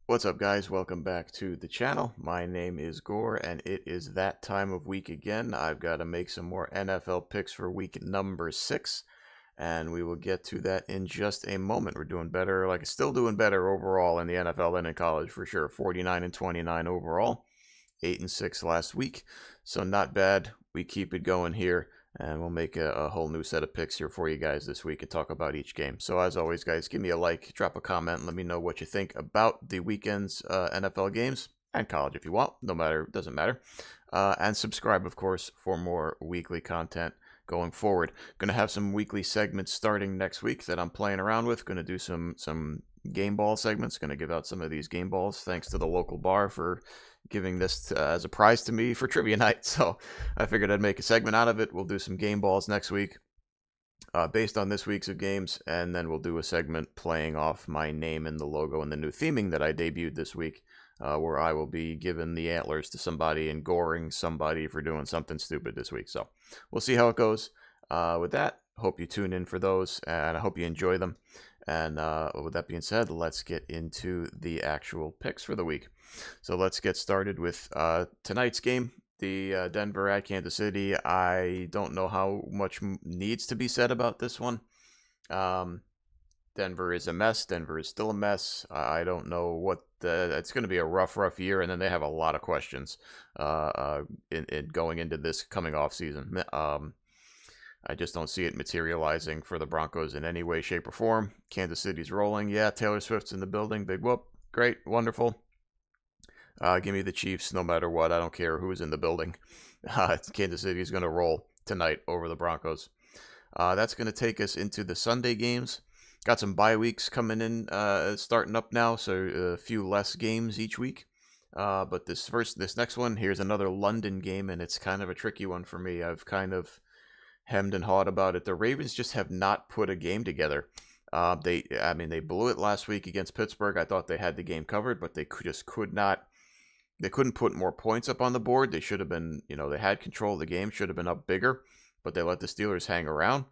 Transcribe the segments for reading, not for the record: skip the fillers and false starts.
What's up, guys? Welcome back to the channel. My name is Gore, and it is that time of week again. I've got to make some more NFL picks for week number 6, and we will get to that in just a moment. We're doing better, still doing better overall in the NFL than in college for sure. 49-29 overall, 8-6 last week, so not bad. We keep it going here, and we'll make a whole new set of picks here for you guys this week and talk about each game. So as always, guys, give me a like, drop a comment, and let me know what you think about the weekend's NFL games and college if you want. No matter, doesn't matter. And subscribe, of course, for more weekly content going forward. Going to have some weekly segments starting next week that I'm playing around with. Going to do some game ball segments. Going to give out some of these game balls thanks to the local bar for giving this as a prize to me for trivia night. So I figured I'd make a segment out of it. We'll do some game balls next week based on this week's of games, and then we'll do a segment playing off my name and the logo and the new theming that I debuted this week, where I will be giving the antlers to somebody and goring somebody for doing something stupid this week. So we'll see how it goes. With that, hope you tune in for those, and I hope you enjoy them. And with that being said, let's get into the actual picks for the week. So let's get started with tonight's game, the Denver at Kansas City. I don't know how much needs to be said about this one. Denver is a mess. Denver is still a mess. I don't know what it's going to be a rough year, and then they have a lot of questions in going into this coming off season. I just don't see it materializing for the Broncos in any way, shape, or form. Kansas City's rolling. Yeah, Taylor Swift's in the building. Big whoop. Great. Wonderful. Give me the Chiefs no matter what. I don't care who's in the building. Kansas City is going to roll tonight over the Broncos. That's going to take us into the Sunday games. Got some bye weeks coming in, starting up now, so a few less games each week. But this next one, here's another London game, and it's kind of a tricky one for me. I've kind of hemmed and hawed about it. The Ravens just have not put a game together. They blew it last week against Pittsburgh. I thought they had the game covered, but they just could not. They couldn't put more points up on the board. They should have been, they had control of the game, should have been up bigger, but they let the Steelers hang around,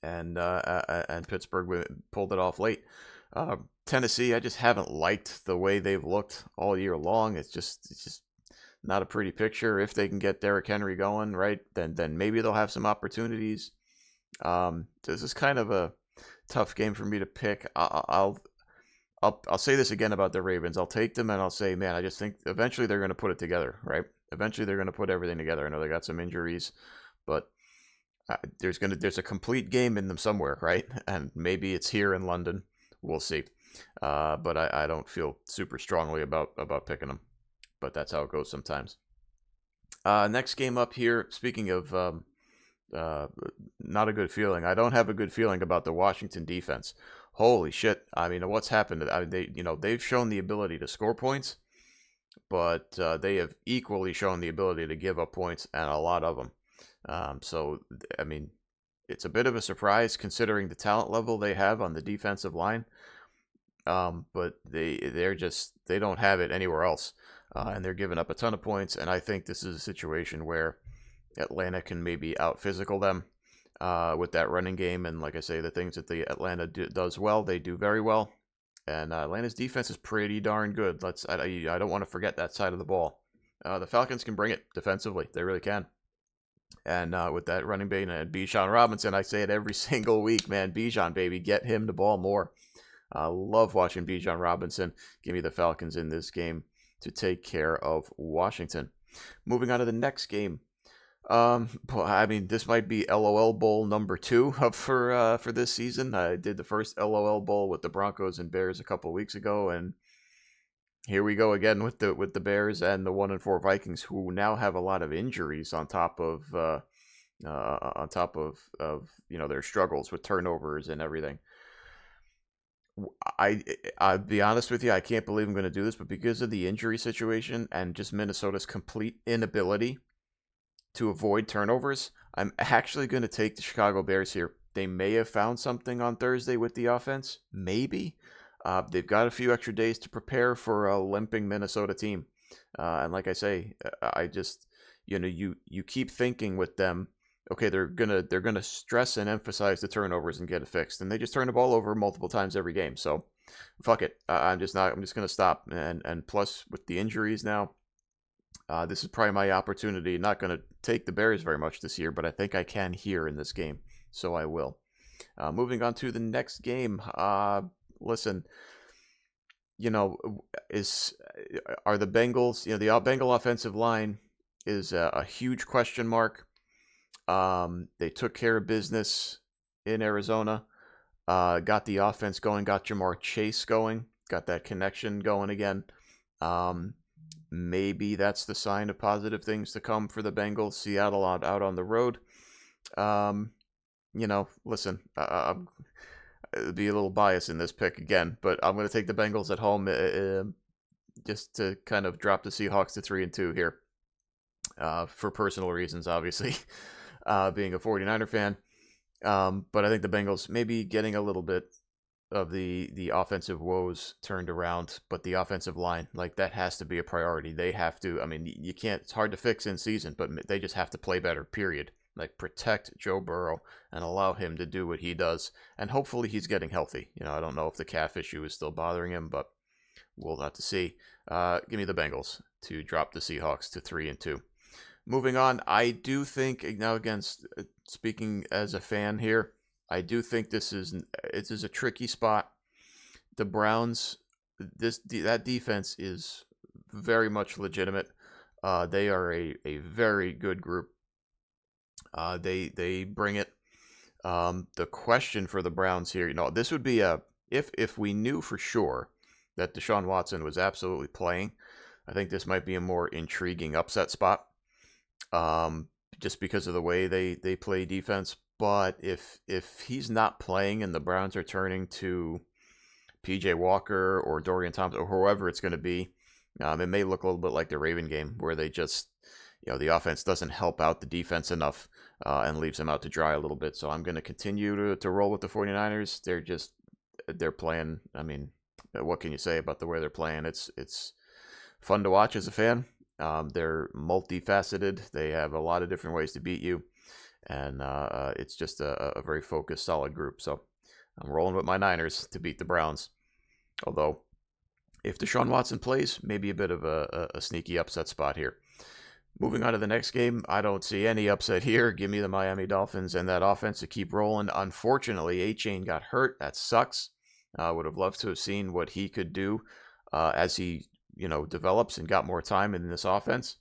and Pittsburgh pulled it off late. Tennessee, I just haven't liked the way they've looked all year long. It's just not a pretty picture. If they can get Derrick Henry going, right, then maybe they'll have some opportunities. This is kind of a tough game for me to pick. I'll say this again about the Ravens. I'll take them and I'll say, man, I just think eventually they're going to put it together, right? Eventually they're going to put everything together. I know they got some injuries, but there's a complete game in them somewhere, right? And maybe it's here in London. We'll see. But I don't feel super strongly about picking them. But that's how it goes sometimes. Next game up here. Speaking of not a good feeling, I don't have a good feeling about the Washington defense. Holy shit! I mean, what's happened? They've shown the ability to score points, but they have equally shown the ability to give up points, and a lot of them. So I mean, it's a bit of a surprise considering the talent level they have on the defensive line. But they don't have it anywhere else, and they're giving up a ton of points. And I think this is a situation where Atlanta can maybe out physical them with that running game. And like I say, the things that the Atlanta does well, they do very well. And Atlanta's defense is pretty darn good. I don't want to forget that side of the ball. The Falcons can bring it defensively; they really can. And with that running back and Bijan Robinson, I say it every single week, man. Bijan, baby, get him the ball more. I love watching Bijan Robinson. Give me the Falcons in this game to take care of Washington. Moving on to the next game. I mean, this might be LOL Bowl number 2 up for this season. I did the first LOL Bowl with the Broncos and Bears a couple of weeks ago, and here we go again with the Bears and the 1-4 Vikings, who now have a lot of injuries on top of their struggles with turnovers and everything. I'll be honest with you, I can't believe I'm going to do this, but because of the injury situation and just Minnesota's complete inability to avoid turnovers, I'm actually going to take the Chicago Bears here. They may have found something on Thursday with the offense. Maybe. They've got a few extra days to prepare for a limping Minnesota team. And like I say, I just, you keep thinking with them, okay, they're gonna stress and emphasize the turnovers and get it fixed, and they just turn the ball over multiple times every game. So fuck it. I'm just not. I'm just gonna stop. And plus with the injuries now, this is probably my opportunity. Not gonna take the Bears very much this year, but I think I can here in this game, so I will. Moving on to the next game. Listen, is are the Bengals? The Bengal offensive line is a huge question mark. They took care of business in Arizona. Got the offense going. Got Jamar Chase going. Got that connection going again. Maybe that's the sign of positive things to come for the Bengals. Seattle out on the road. Listen, I'm be a little biased in this pick again, but I'm going to take the Bengals at home just to kind of drop the Seahawks to 3-2 here for personal reasons, obviously, being a 49er fan. But I think the Bengals maybe getting a little bit of the offensive woes turned around, but the offensive line, like, that has to be a priority. They have to, I mean, you can't, it's hard to fix in season, but they just have to play better, period. Like, protect Joe Burrow and allow him to do what he does. And hopefully he's getting healthy. I don't know if the calf issue is still bothering him, but we'll have to see. Give me the Bengals to drop the Seahawks to 3-2. Moving on, I do think, now again, speaking as a fan here, I do think this is a tricky spot. The Browns, that defense is very much legitimate. They are a very good group. They bring it. The question for the Browns here, this would be if we knew for sure that Deshaun Watson was absolutely playing, I think this might be a more intriguing upset spot. Just because of the way they play defense. But if he's not playing and the Browns are turning to PJ Walker or Dorian Thompson or whoever it's going to be, it may look a little bit like the Raven game where they just, the offense doesn't help out the defense enough and leaves them out to dry a little bit. So I'm going to continue to roll with the 49ers. They're playing. I mean, what can you say about the way they're playing? It's fun to watch as a fan. They're multifaceted. They have a lot of different ways to beat you. And it's just a very focused, solid group. So I'm rolling with my Niners to beat the Browns. Although, if Deshaun Watson plays, maybe a bit of a sneaky upset spot here. Moving on to the next game, I don't see any upset here. Give me the Miami Dolphins and that offense to keep rolling. Unfortunately, A-Chain got hurt. That sucks. I would have loved to have seen what he could do as he develops and got more time in this offense.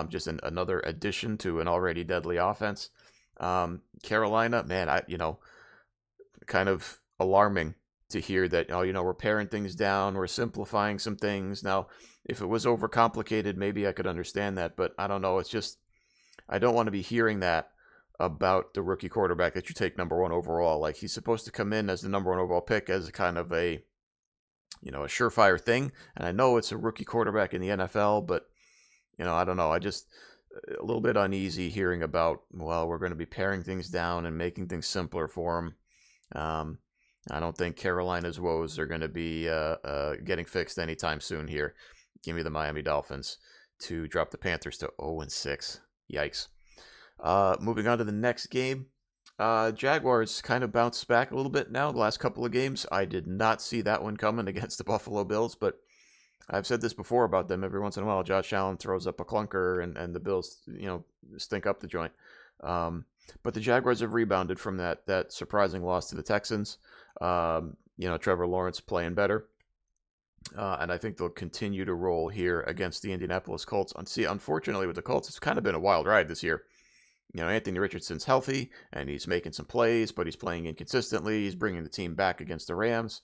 Just another addition to an already deadly offense. Carolina, man, kind of alarming to hear that, we're paring things down, we're simplifying some things. Now, if it was overcomplicated, maybe I could understand that, but I don't know. It's just, I don't want to be hearing that about the rookie quarterback that you take number one overall. Like, he's supposed to come in as the number one overall pick as a kind of a surefire thing. And I know it's a rookie quarterback in the NFL, but, I don't know. I just, a little bit uneasy hearing about, well, we're going to be paring things down and making things simpler for him. I don't think Carolina's woes are going to be getting fixed anytime soon here. Give me the Miami Dolphins to drop the Panthers to 0-6. Yikes. Moving on to the next game. Jaguars kind of bounced back a little bit now the last couple of games. I did not see that one coming against the Buffalo Bills, but I've said this before about them. Every once in a while, Josh Allen throws up a clunker and the Bills, stink up the joint. But the Jaguars have rebounded from that surprising loss to the Texans. Trevor Lawrence playing better. And I think they'll continue to roll here against the Indianapolis Colts. Unfortunately, with the Colts, it's kind of been a wild ride this year. Anthony Richardson's healthy, and he's making some plays, but he's playing inconsistently. He's bringing the team back against the Rams,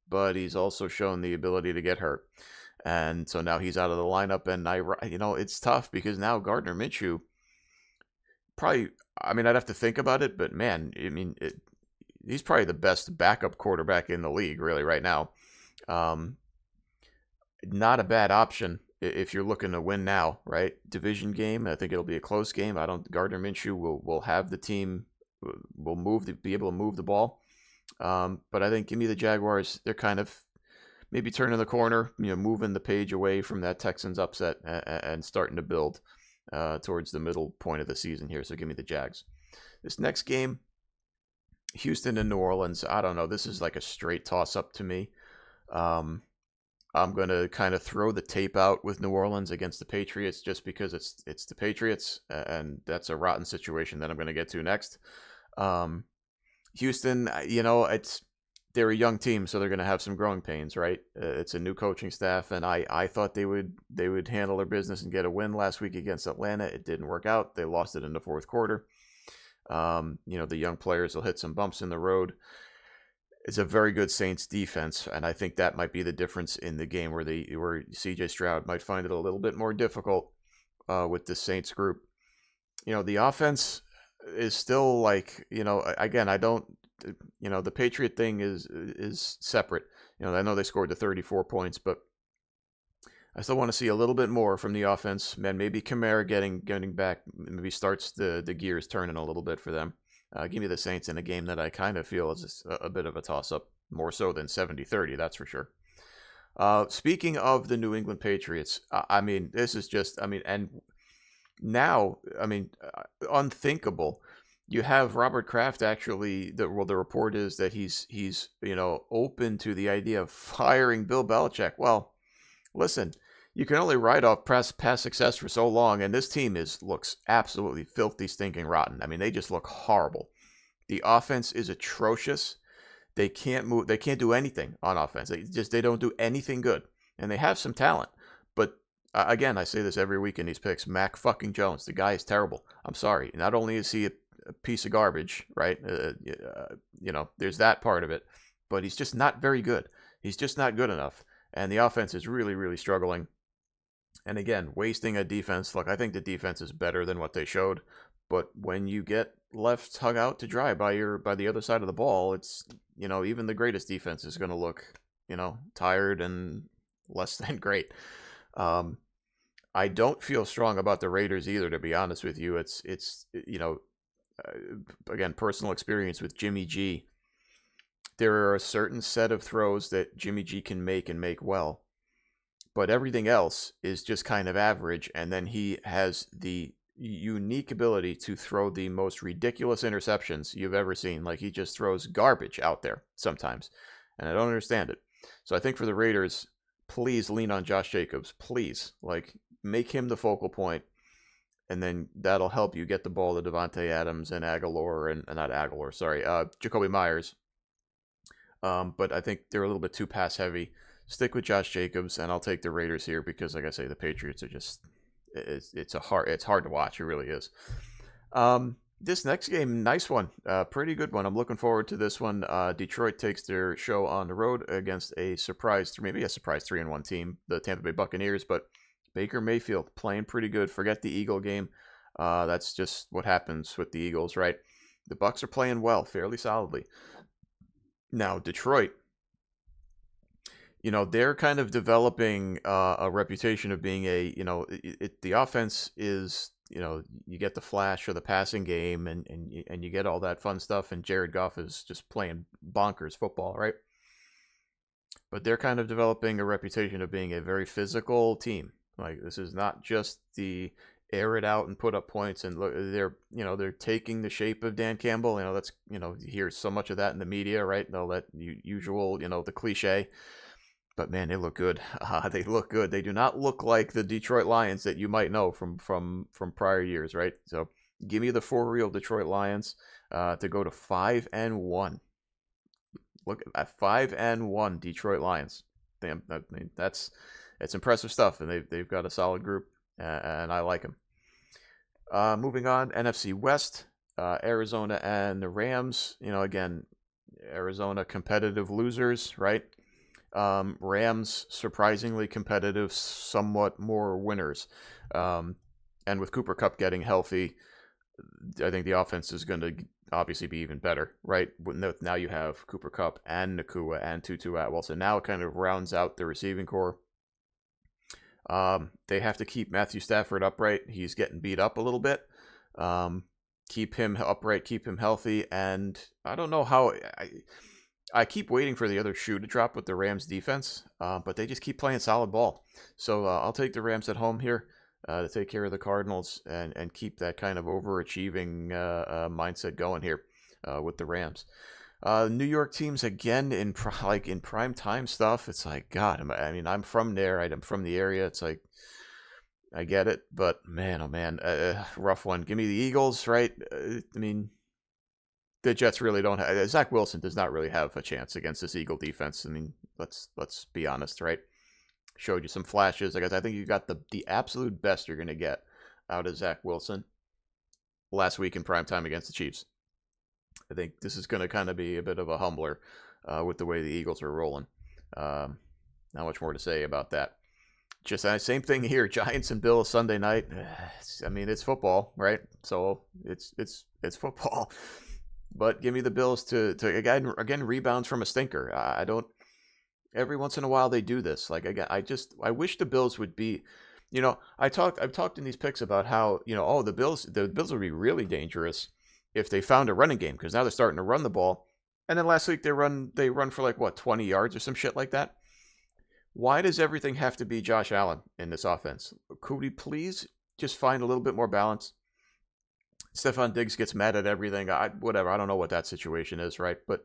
but he's also shown the ability to get hurt. And so now he's out of the lineup, and it's tough because now Gardner Minshew, probably, I'd have to think about it, but man, he's probably the best backup quarterback in the league, really, right now. Not a bad option if you're looking to win now, right? Division game. I think it'll be a close game. Gardner Minshew will have the team, be able to move the ball. But I think give me the Jaguars. They're kind of maybe turning the corner, moving the page away from that Texans upset and starting to build towards the middle point of the season here. So give me the Jags. This next game, Houston and New Orleans. I don't know. This is like a straight toss-up to me. Um, I'm going to kind of throw the tape out with New Orleans against the Patriots just because it's the Patriots, and that's a rotten situation that I'm going to get to next. Um, Houston, they're a young team, so they're going to have some growing pains, right? It's a new coaching staff, and I thought they would handle their business and get a win last week against Atlanta. It didn't work out. They lost it in the fourth quarter. The young players will hit some bumps in the road. It's a very good Saints defense, and I think that might be the difference in the game where CJ Stroud might find it a little bit more difficult with the Saints group. The offense is still like, again, I don't, the Patriot thing is separate. I know they scored the 34 points, but I still want to see a little bit more from the offense. Man, maybe Kamara getting back maybe starts the gears turning a little bit for them. Give me the Saints in a game that I kind of feel is a bit of a toss-up, more so than 70-30, that's for sure. Speaking of the New England Patriots, this is just, and now, unthinkable. You have Robert Kraft actually. The report is that he's open to the idea of firing Bill Belichick. Well, listen, you can only write off past success for so long, and this team looks absolutely filthy, stinking rotten. They just look horrible. The offense is atrocious. They can't move. They can't do anything on offense. They don't do anything good, and they have some talent. But again, I say this every week in these picks. Mac fucking Jones, the guy is terrible. I'm sorry. Not only is he a piece of garbage, right? There's that part of it, but he's just not very good. He's just not good enough, and the offense is really, really struggling. And again, wasting a defense. Look, I think the defense is better than what they showed, but when you get left hung out to dry by the other side of the ball, it's even the greatest defense is going to look tired and less than great. I don't feel strong about the Raiders either, to be honest with you. It's again, personal experience with Jimmy G. There are a certain set of throws that Jimmy G can make and make well, but everything else is just kind of average. And then he has the unique ability to throw the most ridiculous interceptions you've ever seen. Like, he just throws garbage out there sometimes, and I don't understand it. So I think for the Raiders, please lean on Josh Jacobs. Please, make him the focal point, and then that'll help you get the ball to Devontae Adams and Jacoby Myers. But I think they're a little bit too pass heavy. Stick with Josh Jacobs, and I'll take the Raiders here because, like I say, the Patriots are just it's hard to watch. It really is. This next game, nice one, pretty good one. I'm looking forward to this one. Detroit takes their show on the road against maybe a surprise 3-1 team, the Tampa Bay Buccaneers. But Baker Mayfield playing pretty good. Forget the Eagle game. That's just what happens with the Eagles, right? The Bucs are playing well, fairly solidly. Now Detroit, they're kind of developing a reputation of being the offense is, you get the flash of the passing game and you get all that fun stuff, and Jared Goff is just playing bonkers football, right? But they're kind of developing a reputation of being a very physical team. Like, this is not just the air it out and put up points, and look, they're taking the shape of Dan Campbell. That's, you hear so much of that in the media, right? All that usual, the cliche. But man, they look good. They look good. They do not look like the Detroit Lions that you might know from prior years, right? So give me the for-real Detroit Lions to go to 5-1. Look at 5-1 Detroit Lions. Damn, that's impressive stuff, and they've got a solid group, and I like them. Moving on, NFC West, Arizona and the Rams. Again, Arizona competitive losers, right? Rams surprisingly competitive, somewhat more winners. And with Cooper Kupp getting healthy, I think the offense is going to obviously be even better, right? Now you have Cooper Kupp and Nakua and Tutu Atwell, so now it kind of rounds out the receiving core. They have to keep Matthew Stafford upright. He's getting beat up a little bit. Keep him upright, keep him healthy, and I don't know how... I keep waiting for the other shoe to drop with the Rams defense, but they just keep playing solid ball. So I'll take the Rams at home here to take care of the Cardinals and keep that kind of overachieving mindset going here with the Rams. New York teams again in like in prime time stuff. It's like God. I mean, I'm from there. I'm from the area. It's like I get it, but man, oh man, rough one. Give me the Eagles, right? I mean, the Jets really don't have. Zach Wilson does not really have a chance against this Eagle defense. I mean, let's be honest, right? Showed you some flashes. I guess I think you got the absolute best you're gonna get out of Zach Wilson last week in primetime against the Chiefs. I think this is going to kind of be a bit of a humbler with the way the Eagles are rolling. Not much more to say about that. Just same thing here. Giants and Bills Sunday night. I mean, it's football, right? So it's football. But give me the Bills to again rebounds from a stinker. I don't. Every once in a while they do this. Like again, I wish the Bills would be. I've talked in these picks about how the Bills would be really dangerous if they found a running game, because now they're starting to run the ball. And then last week they run for like what, 20 yards or some shit like that. Why does everything have to be Josh Allen in this offense? Could we please just find a little bit more balance? Stephon Diggs gets mad at everything. Whatever. I don't know what that situation is, right? But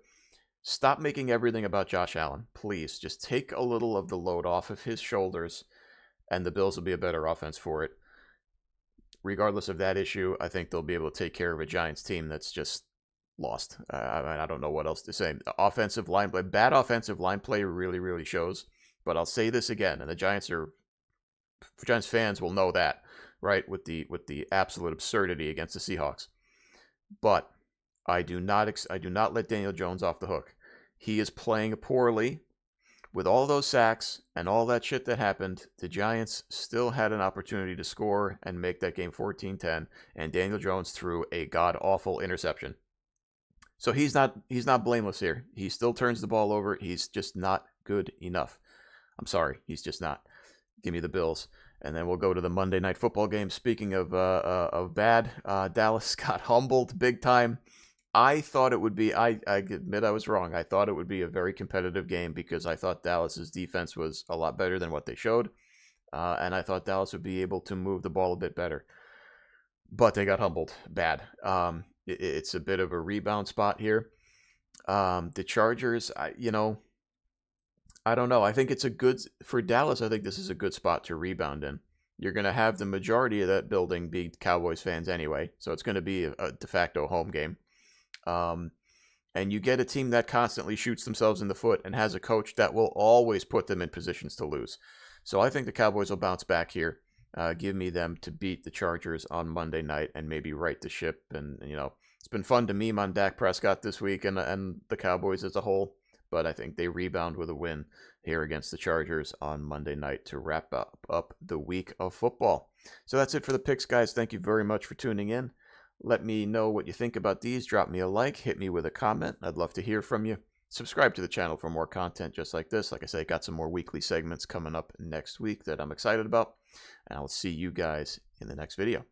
stop making everything about Josh Allen. Please just take a little of the load off of his shoulders, and the Bills will be a better offense for it. Regardless of that issue, I think they'll be able to take care of a Giants team that's just lost. I don't know what else to say. Bad offensive line play really, really shows. But I'll say this again, and the Giants fans will know that, right? With the absolute absurdity against the Seahawks. But I do not let Daniel Jones off the hook. He is playing poorly. With all those sacks and all that shit that happened, the Giants still had an opportunity to score and make that game 14-10, and Daniel Jones threw a god-awful interception. So he's not blameless here. He still turns the ball over. He's just not good enough. I'm sorry, he's just not. Give me the Bills. And then we'll go to the Monday Night Football game. Speaking of bad, Dallas got humbled big time. I thought it would be, I admit I was wrong. I thought it would be a very competitive game because I thought Dallas's defense was a lot better than what they showed. And I thought Dallas would be able to move the ball a bit better. But they got humbled bad. It's a bit of a rebound spot here. The Chargers, I don't know. I think it's for Dallas, I think this is a good spot to rebound in. You're going to have the majority of that building be Cowboys fans anyway. So it's going to be a de facto home game. And you get a team that constantly shoots themselves in the foot and has a coach that will always put them in positions to lose. So I think the Cowboys will bounce back here. Give me them to beat the Chargers on Monday night and maybe right the ship. And, it's been fun to meme on Dak Prescott this week and the Cowboys as a whole. But I think they rebound with a win here against the Chargers on Monday night to wrap up the week of football. So that's it for the picks, guys. Thank you very much for tuning in. Let me know what you think about these. Drop me a like. Hit me with a comment. I'd love to hear from you. Subscribe to the channel for more content just like this. Like I say, got some more weekly segments coming up next week that I'm excited about. And I'll see you guys in the next video.